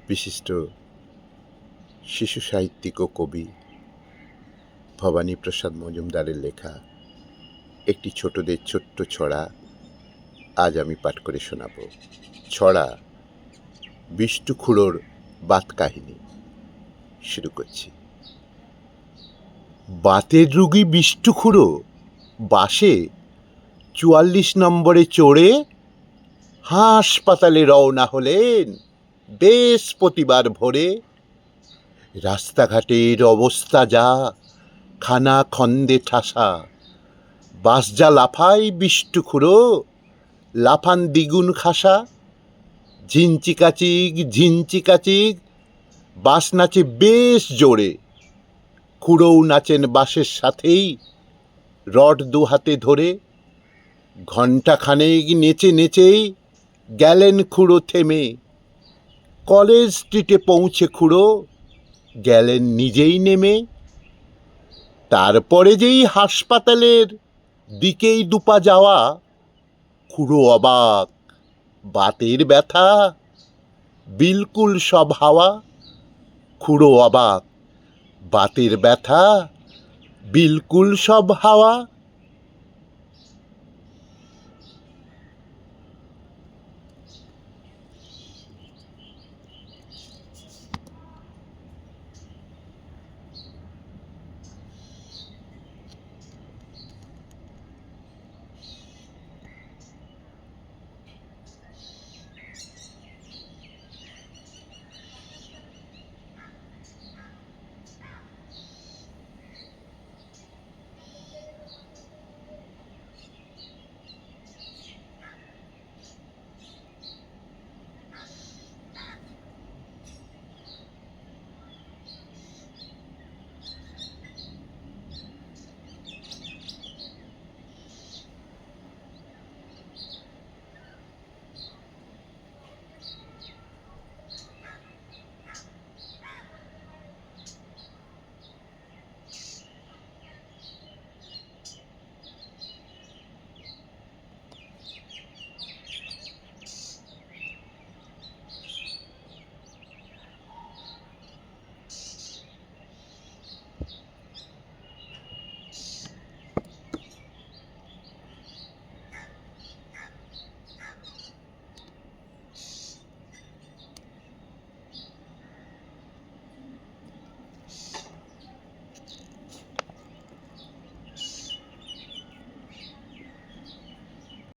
বিশিষ্ট শিশু সাহিত্যিক ও কবি ভবানীপ্রসাদ মজুমদারের লেখা একটি ছোটদের ছোট্ট ছড়া আজ আমি পাঠ করে শোনাব। ছড়া বিষ্টু খুড়োর বাত কাহিনী। শুরু করছি। বাতের রুগী বিষ্টু খুড়ো বাসে ৪৪ নম্বরে চড়ে হাসপাতালে রওনা হলেন বৃহস্পতিবার ভোরে। রাস্তাঘাটের অবস্থা যা খানা খন্দে ঠাসা, বাস যা লাফায় বিষ্টু খুড়ো লাফান দ্বিগুণ খাসা। ঝিনচিকাচিক ঝিনচিকাচিক বাস নাচে বেশ জোরে, খুড়োও নাচেন বাসের সাথেই রড দু হাতে ধরে। ঘণ্টাখানেক নেচে নেচেই গেলেন খুড়ো থেমে, কলেজ স্ট্রিটে পৌঁছে খুড়ো গেলেন নিজেই নেমে। তারপরে যেই হাসপাতালের দিকেই দুপা যাওয়া, খুড়ো অবাক, বাতের ব্যথা বিলকুল সব হাওয়া। খুড়ো অবাক, বাতের ব্যথা বিলকুল সব হাওয়া।